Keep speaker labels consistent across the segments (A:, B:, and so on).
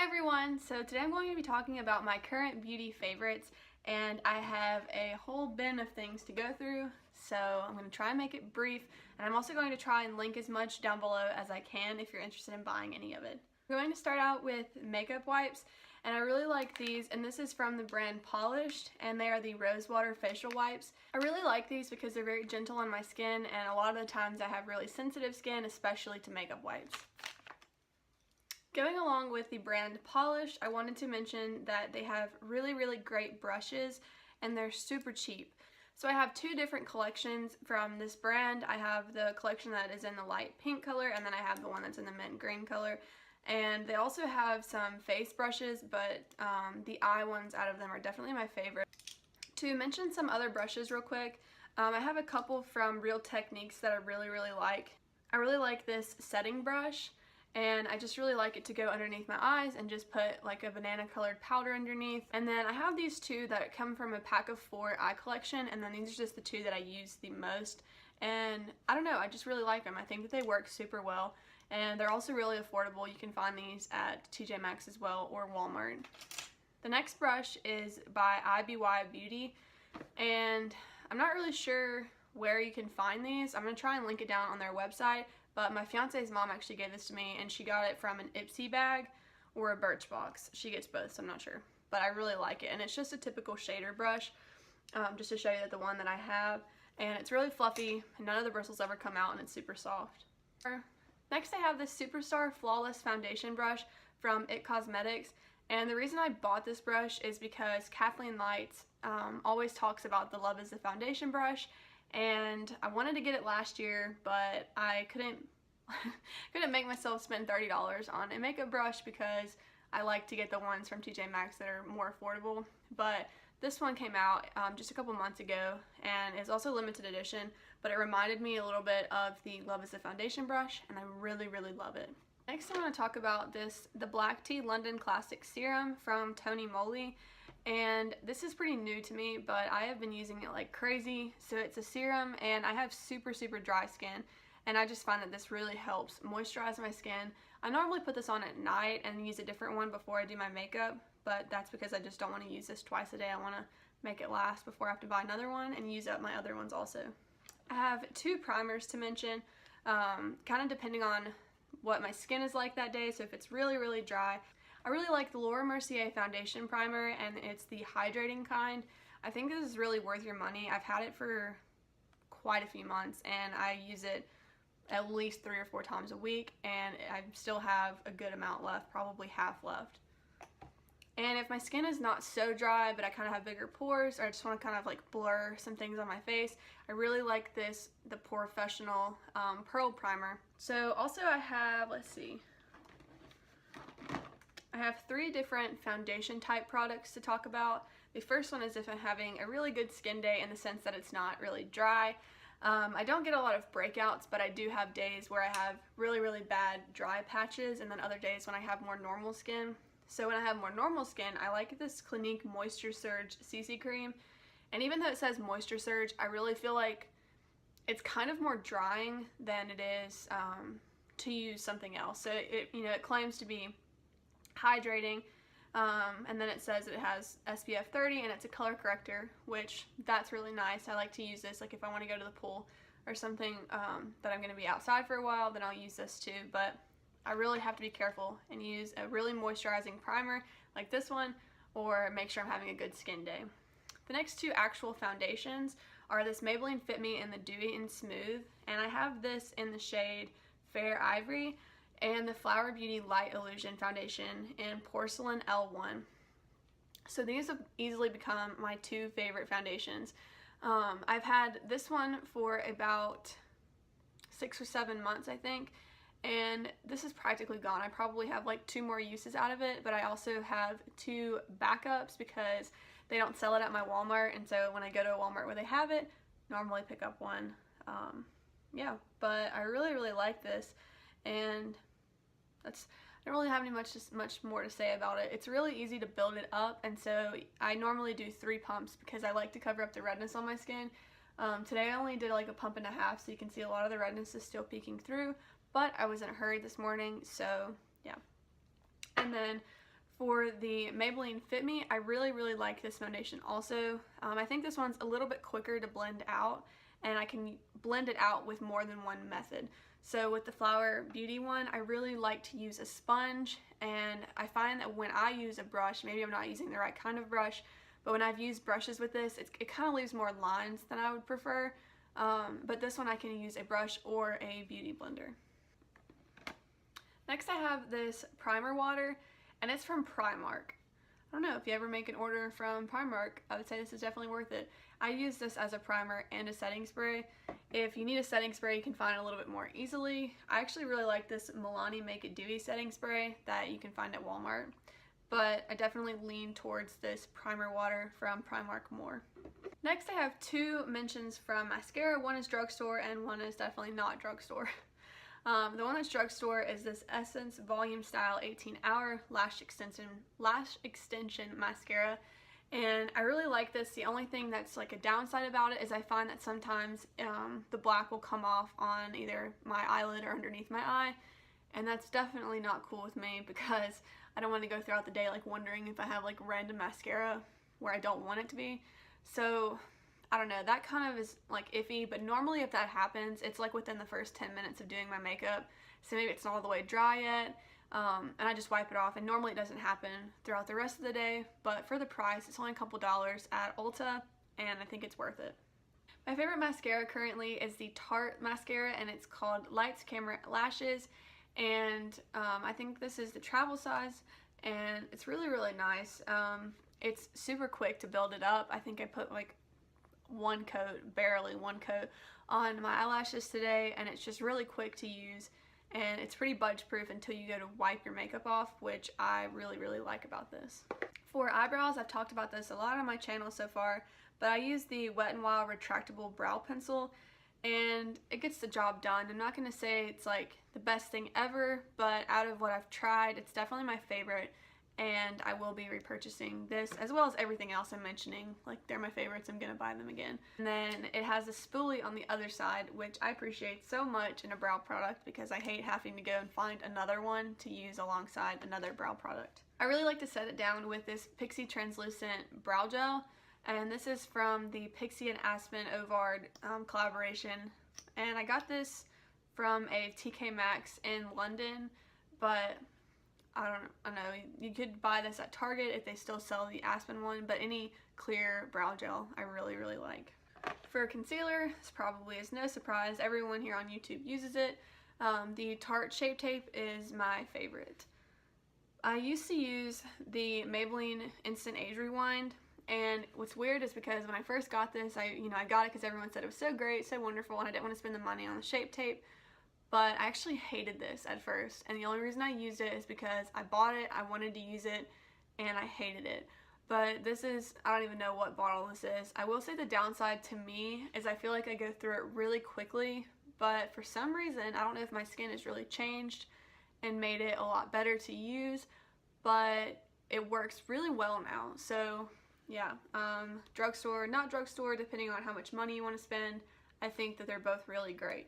A: Everyone, so today I'm going to be talking about my current beauty favorites, and I have a whole bin of things to go through, so I'm going to try and make it brief, and I'm also going to try and link as much down below as I can if you're interested in buying any of it. I'm going to start out with makeup wipes, and I really like these, and this is from the brand Polished, and they are the Rosewater facial wipes. I really like these because they're very gentle on my skin, and a lot of the times I have really sensitive skin, especially to makeup wipes. Going along with the brand Polished, I wanted to mention that they have really great brushes and they're super cheap. So I have two different collections from this brand. I have the collection that is in the light pink color, and then I have the one that's in the mint green color. And they also have some face brushes, but the eye ones out of them are definitely my favorite. To mention some other brushes real quick, I have a couple from Real Techniques that I really like. I really like this setting brush, and I just really like it to go underneath my eyes and just put like a banana colored powder underneath. And then I have these two that come from a pack of 4 eye collection, and then these are just the two that I use the most. And I don't know, I just really like them. I think that they work super well, and they're also really affordable. You can find these at TJ Maxx as well or Walmart. The next brush is by IBY Beauty, and I'm not really sure where you can find these. I'm going to try and link it down on their website, but my fiance's mom actually gave this to me, and she got it from an Ipsy bag or a Birchbox. She gets both, so I'm not sure, but I really like it. And it's just a typical shader brush, just to show you that the one that I have, and it's really fluffy, and none of the bristles ever come out, and it's super soft. Next, I have this Superstar Flawless Foundation brush from IT Cosmetics, and the reason I bought this brush is because Kathleen Lights always talks about the Love is the Foundation brush, and I wanted to get it last year, but I couldn't make myself spend $30 on a makeup brush because I like to get the ones from TJ Maxx that are more affordable. But this one came out just a couple months ago, and it's also limited edition, but it reminded me a little bit of the Love is the Foundation brush, and I really love it. Next, I want to talk about the Black Tea London Classic Serum from Tony Moly, and this is pretty new to me, but I have been using it like crazy. So it's a serum, and I have super dry skin, and I just find that this really helps moisturize my skin. I normally put this on at night and use a different one before I do my makeup, but that's because I just don't want to use this twice a day. I want to make it last before I have to buy another one and use up my other ones also. I have 2 primers to mention, kind of depending on what my skin is like that day. So if it's really dry, I really like the Laura Mercier foundation primer, and it's the hydrating kind. I think this is really worth your money. I've had it for quite a few months, and I use it at least 3 or 4 times a week, and I still have a good amount left, probably half left. And if my skin is not so dry, but I kind of have bigger pores, or I just want to kind of like blur some things on my face, I really like this, the POREfessional Pearl Primer. So also I have, let's see, I have 3 different foundation type products to talk about. The first one is if I'm having a really good skin day, in the sense that it's not really dry. I don't get a lot of breakouts, but I do have days where I have really bad dry patches, and then other days when I have more normal skin. So when I have more normal skin, I like this Clinique Moisture Surge CC cream, and even though it says Moisture Surge, I really feel like it's kind of more drying than it is to use something else. So it claims to be hydrating, and then it says it has SPF 30 and it's a color corrector, which that's really nice. I like to use this like if I want to go to the pool or something that I'm going to be outside for a while, then I'll use this too. But I really have to be careful and use a really moisturizing primer like this one, or make sure I'm having a good skin day. The next 2 actual foundations are this Maybelline Fit Me in the Dewy and Smooth, and I have this in the shade Fair Ivory, and the Flower Beauty Light Illusion Foundation in Porcelain L1. So these have easily become my 2 favorite foundations. I've had this one for about 6 or 7 months, I think, and this is practically gone. I probably have like 2 more uses out of it, but I also have 2 backups because they don't sell it at my Walmart, and so when I go to a Walmart where they have it, normally pick up one. Yeah, but I really like this, and I don't really have much more to say about it. It's really easy to build it up, and so I normally do 3 pumps because I like to cover up the redness on my skin. Today I only did like a pump and a half, so you can see a lot of the redness is still peeking through, but I was in a hurry this morning, so yeah. And then For the Maybelline Fit Me, I really like this foundation also. I think this one's a little bit quicker to blend out, and I can blend it out with more than one method. So with the Flower Beauty one, I really like to use a sponge, and I find that when I use a brush, maybe I'm not using the right kind of brush, but when I've used brushes with this, it kind of leaves more lines than I would prefer. But this one I can use a brush or a beauty blender. Next I have this primer water, and it's from Primark. I don't know, if you ever make an order from Primark, I would say this is definitely worth it. I use this as a primer and a setting spray. If you need a setting spray, you can find it a little bit more easily. I actually really like this Milani Make It Dewy setting spray that you can find at Walmart, but I definitely lean towards this primer water from Primark more. Next I have two mentions from mascara. One is drugstore and one is definitely not drugstore. The one that's drugstore is this Essence Volume Style 18-Hour Lash Extension Mascara, and I really like this. The only thing that's like a downside about it is I find that sometimes the black will come off on either my eyelid or underneath my eye, and that's definitely not cool with me because I don't want to go throughout the day like wondering if I have like random mascara where I don't want it to be. So I don't know, that kind of is like iffy, but normally if that happens, it's like within the first 10 minutes of doing my makeup, so maybe it's not all the way dry yet, and I just wipe it off, and normally it doesn't happen throughout the rest of the day, but for the price, it's only a couple dollars at Ulta, and I think it's worth it. My favorite mascara currently is the Tarte mascara, and it's called Lights Camera Lashes, and I think this is the travel size, and it's really nice. It's super quick to build it up. I think I put like barely one coat on my eyelashes today, and it's just really quick to use, and it's pretty budge proof until you go to wipe your makeup off, which I really like about this. For eyebrows, I've talked about this a lot on my channel so far, but I use the Wet n Wild retractable brow pencil, and it gets the job done. I'm not going to say it's like the best thing ever, but out of what I've tried, it's definitely my favorite, and I will be repurchasing this as well as everything else I'm mentioning. Like, they're my favorites, I'm gonna buy them again. And then it has a spoolie on the other side, which I appreciate so much in a brow product because I hate having to go and find another one to use alongside another brow product. I really like to set it down with this Pixi Translucent Brow Gel, and this is from the Pixi and Aspen Ovard collaboration, and I got this from a TK Maxx in London, but I don't know, you could buy this at Target if they still sell the Aspen one, but any clear brow gel I really like. For concealer, this probably is no surprise, everyone here on YouTube uses it. The Tarte Shape Tape is my favorite. I used to use the Maybelline Instant Age Rewind, and what's weird is because when I first got this, I got it because everyone said it was so great, so wonderful, and I didn't want to spend the money on the Shape Tape. But I actually hated this at first, and the only reason I used it is because I bought it, I wanted to use it, and I hated it. But this is, I don't even know what bottle this is. I will say the downside to me is I feel like I go through it really quickly, but for some reason, I don't know if my skin has really changed and made it a lot better to use, but it works really well now. So yeah, drugstore, not drugstore, depending on how much money you want to spend, I think that they're both really great.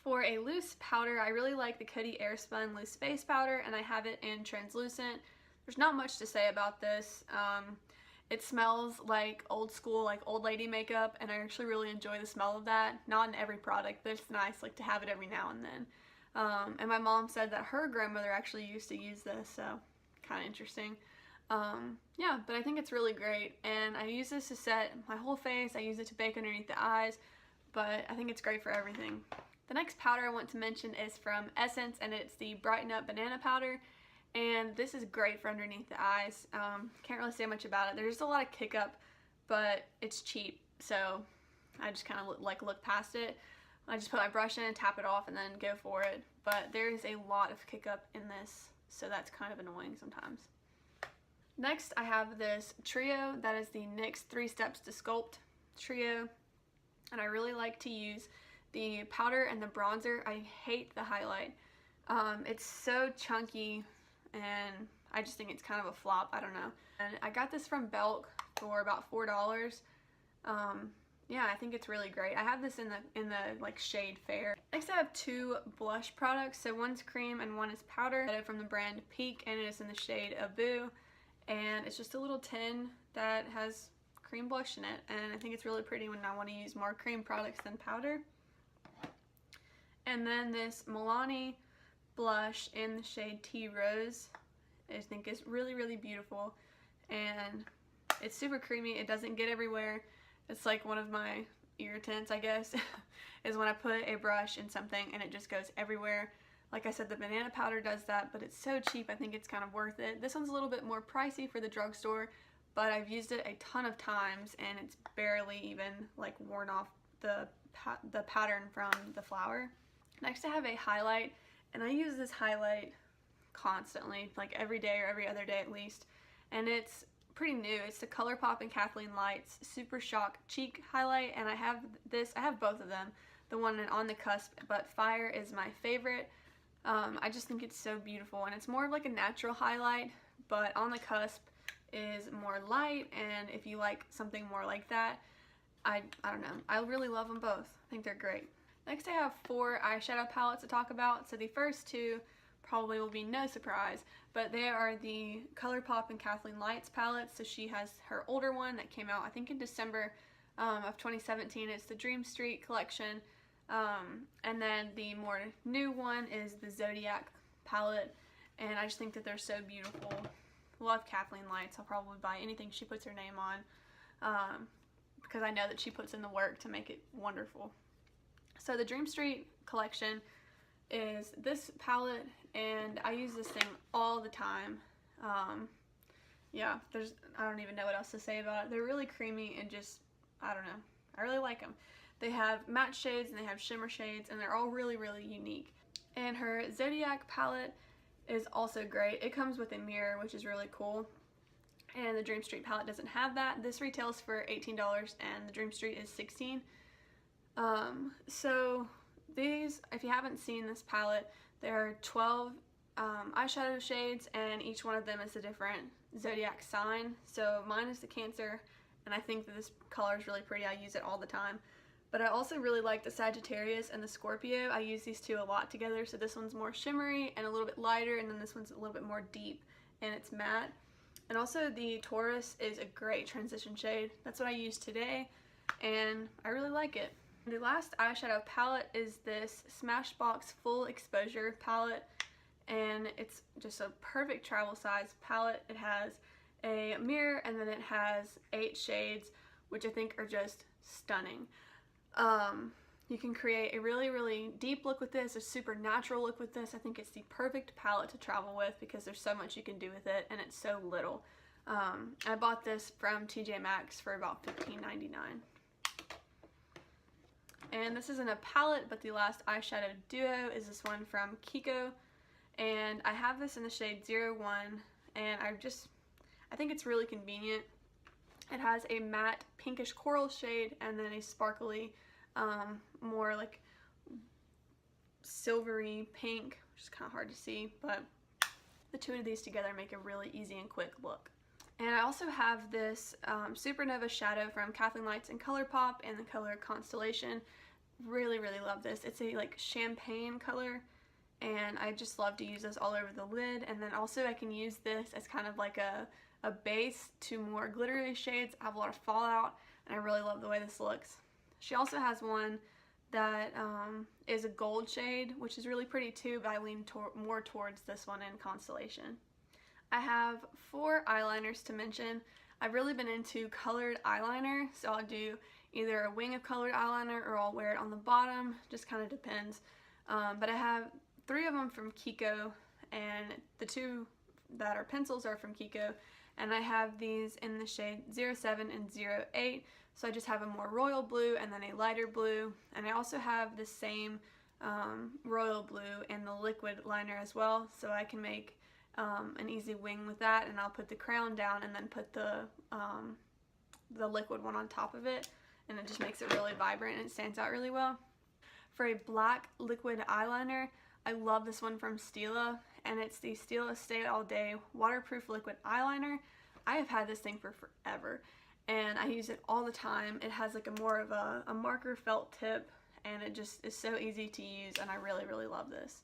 A: For a loose powder, I really like the Coty Airspun Loose Face Powder, and I have it in translucent. There's not much to say about this. It smells like old school, like old lady makeup, and I actually really enjoy the smell of that. Not in every product, but it's nice like to have it every now and then. And my mom said that her grandmother actually used to use this, so kind of interesting. Yeah, but I think it's really great, and I use this to set my whole face. I use it to bake underneath the eyes, but I think it's great for everything. The next powder I want to mention is from Essence, and it's the Brighten Up Banana Powder, and this is great for underneath the eyes. Can't really say much about it. There's a lot of kick up, but it's cheap, so I just kind of look past it. I just put my brush in, tap it off, and then go for it, but there is a lot of kick up in this, so that's kind of annoying sometimes. Next, I have this trio that is the NYX 3 Steps to Sculpt trio, and I really like to use the powder and the bronzer. I hate the highlight. It's so chunky, and I just think it's kind of a flop. I don't know. And I got this from Belk for about $4. yeah, I think it's really great. I have this in the like shade Fair. Next I have two blush products. So one's cream and one is powder from the brand Peak, and it is in the shade Abu. And it's just a little tin that has cream blush in it, and I think it's really pretty when I want to use more cream products than powder. And then this Milani blush in the shade Tea Rose, I think is really, really beautiful, and it's super creamy. It doesn't get everywhere. It's like one of my irritants, I guess, is when I put a brush in something and it just goes everywhere. Like I said, the banana powder does that, but it's so cheap, I think it's kind of worth it. This one's a little bit more pricey for the drugstore, but I've used it a ton of times and it's barely even like worn off the pattern from the flower. Next I have a highlight, and I use this highlight constantly, like every day or every other day at least, and it's pretty new. It's the ColourPop and Kathleen Lights Super Shock Cheek Highlight, and I have both of them, the one On the Cusp, but Fire is my favorite. I just think it's so beautiful, and it's more of like a natural highlight, but On the Cusp is more light, and if you like something more like that, I don't know, I really love them both. I think they're great. Next I have 4 eyeshadow palettes to talk about. So the first 2 probably will be no surprise, but they are the ColourPop and Kathleen Lights palettes. So she has her older one that came out I think in December of 2017. It's the Dream Street collection, and then the more new one is the Zodiac palette, and I just think that they're so beautiful. Love Kathleen Lights. I'll probably buy anything she puts her name on, because I know that she puts in the work to make it wonderful. So the Dream Street collection is this palette, and I use this thing all the time. Yeah, I don't even know what else to say about it. They're really creamy and just, I don't know, I really like them. They have matte shades and they have shimmer shades, and they're all really, really unique. And her Zodiac palette is also great. It comes with a mirror, which is really cool, and the Dream Street palette doesn't have that. This retails for $18 and the Dream Street is $16. So these, if you haven't seen this palette, there are 12 eyeshadow shades, and each one of them is a different zodiac sign. So mine is the Cancer, and I think that this color is really pretty. I use it all the time. But I also really like the Sagittarius and the Scorpio. I use these two a lot together. So this one's more shimmery and a little bit lighter, and then this one's a little bit more deep and it's matte. And also the Taurus is a great transition shade. That's what I use today, and I really like it. The last eyeshadow palette is this Smashbox Full Exposure palette, and it's just a perfect travel size palette. It has a mirror, and then it has 8 shades, which I think are just stunning. You can create a really, really deep look with this, a super natural look with this. I think it's the perfect palette to travel with because there's so much you can do with it, and it's so little. I bought this from TJ Maxx for about $15.99. And this isn't a palette, but the last eyeshadow duo is this one from Kiko, and I have this in the shade 01, and I think it's really convenient. It has a matte pinkish coral shade and then a sparkly, more like silvery pink, which is kind of hard to see, but the two of these together make a really easy and quick look. And I also have this Supernova shadow from Kathleen Lights and ColourPop in the color Constellation. Really, really love this. It's a like champagne color, and I just love to use this all over the lid. And then also I can use this as kind of like a base to more glittery shades. I have a lot of fallout, and I really love the way this looks. She also has one that is a gold shade, which is really pretty too, but I lean more towards this one in Constellation. I have 4 eyeliners to mention. I've really been into colored eyeliner, so I'll do either a wing of colored eyeliner or I'll wear it on the bottom, just kind of depends. But I have 3 of them from Kiko, and the 2 that are pencils are from Kiko, and I have these in the shade 07 and 08, so I just have a more royal blue and then a lighter blue, and I also have the same royal blue in the liquid liner as well, so I can make an easy wing with that, and I'll put the crown down and then put the liquid one on top of it, and it just makes it really vibrant and it stands out really well. For a black liquid eyeliner, I love this one from Stila, and it's the Stila Stay All Day Waterproof Liquid Eyeliner. I have had this thing for forever, and I use it all the time. It has like a more of a marker felt tip, and it just is so easy to use, and I really, really love this.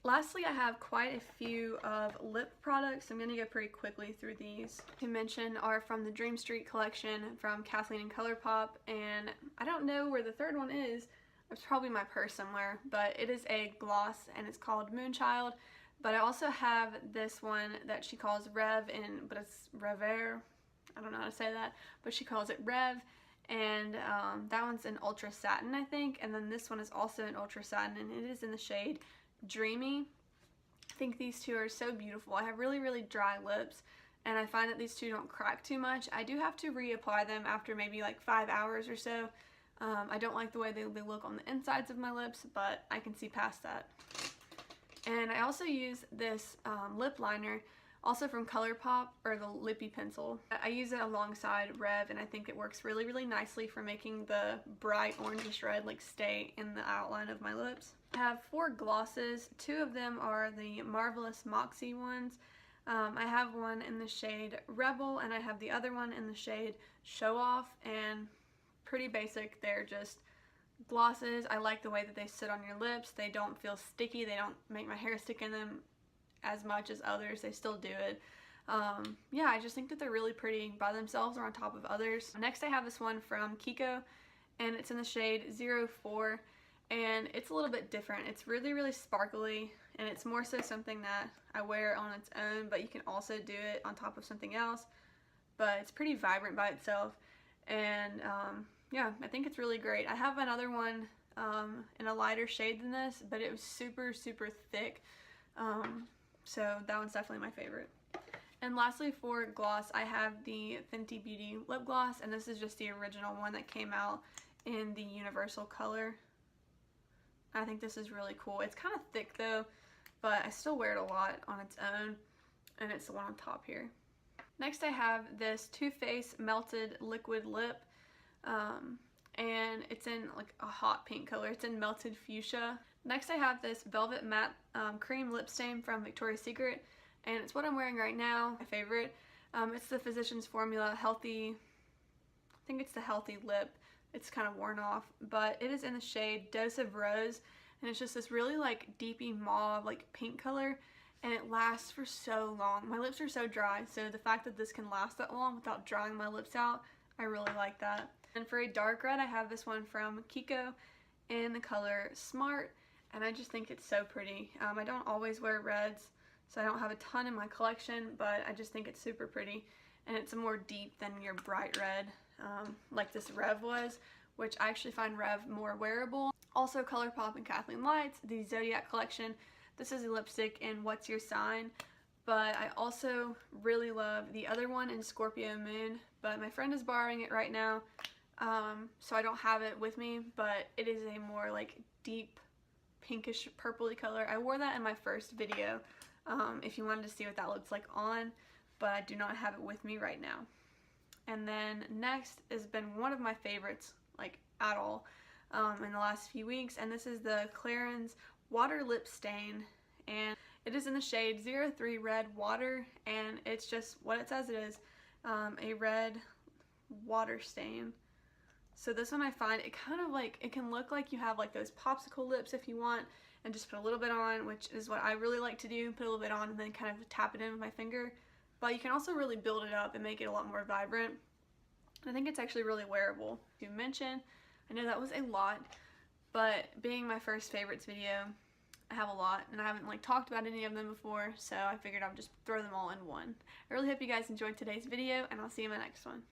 A: Lastly, I have quite a few of lip products. I'm going to go pretty quickly through these. To mention are from the Dream Street collection from Kathleen and ColourPop, and I don't know where the third one is. It's probably my purse somewhere, but it is a gloss and it's called Moonchild. But I also have this one that she calls Rev, but it's Revere. I don't know how to say that, but she calls it Rev. And that one's an Ultra Satin, I think. And then this one is also an Ultra Satin, and it is in the shade Dreamy. I think these two are so beautiful. I have really, really dry lips, and I find that these two don't crack too much. I do have to reapply them after maybe like 5 hours or so. I don't like the way they look on the insides of my lips, but I can see past that. And I also use this lip liner, also from ColourPop, or the Lippy Pencil. I use it alongside Rev, and I think it works really, really nicely for making the bright orangish red like stay in the outline of my lips. I have 4 glosses. 2 of them are the Marvelous Moxie ones. I have one in the shade Rebel, and I have the other one in the shade Show Off, and pretty basic. They're just glosses. I like the way that they sit on your lips. They don't feel sticky. They don't make my hair stick in them as much as others. They still do it. Yeah, I just think that they're really pretty by themselves or on top of others. Next I have this one from Kiko, and it's in the shade 04, and it's a little bit different. It's really, really sparkly, and it's more so something that I wear on its own, but you can also do it on top of something else. But it's pretty vibrant by itself, and yeah, I think it's really great. I have another one in a lighter shade than this, but it was super, super thick. So that one's definitely my favorite. And lastly, for gloss, I have the Fenty Beauty lip gloss, and this is just the original one that came out in the universal color. I think this is really cool. It's kind of thick though, but I still wear it a lot on its own, and it's the one on top here. Next I have this Too Faced Melted Liquid Lip, and it's in like a hot pink color. It's in Melted Fuchsia. Next I have this Velvet Matte Cream Lip Stain from Victoria's Secret, and it's what I'm wearing right now, my favorite. It's the Physicians Formula Healthy, I think it's the Healthy Lip. It's kind of worn off, but it is in the shade Dose of Rose, and it's just this really like deepy mauve, like pink color, and it lasts for so long. My lips are so dry, so the fact that this can last that long without drying my lips out, I really like that. And for a dark red, I have this one from Kiko in the color Smart, and I just think it's so pretty. I don't always wear reds, so I don't have a ton in my collection, but I just think it's super pretty, and it's more deep than your bright red, like this Rev was, which I actually find Rev more wearable. Also ColourPop and Kathleen Lights, the Zodiac collection. This is a lipstick in What's Your Sign, but I also really love the other one in Scorpio Moon, but my friend is borrowing it right now, so I don't have it with me, but it is a more like deep pinkish purpley color. I wore that in my first video, if you wanted to see what that looks like on, but I do not have it with me right now. And then next has been one of my favorites, like at all, in the last few weeks, and this is the Clarins Water Lip Stain, and it is in the shade 03 Red Water, and it's just what it says it is, a red water stain. So this one I find it kind of like, it can look like you have like those popsicle lips if you want, and just put a little bit on, which is what I really like to do, put a little bit on and then kind of tap it in with my finger. But you can also really build it up and make it a lot more vibrant. I think it's actually really wearable. To mention, I know that was a lot, but being my first favorites video, I have a lot, and I haven't like talked about any of them before, so I figured I would just throw them all in one. I really hope you guys enjoyed today's video, and I'll see you in my next one.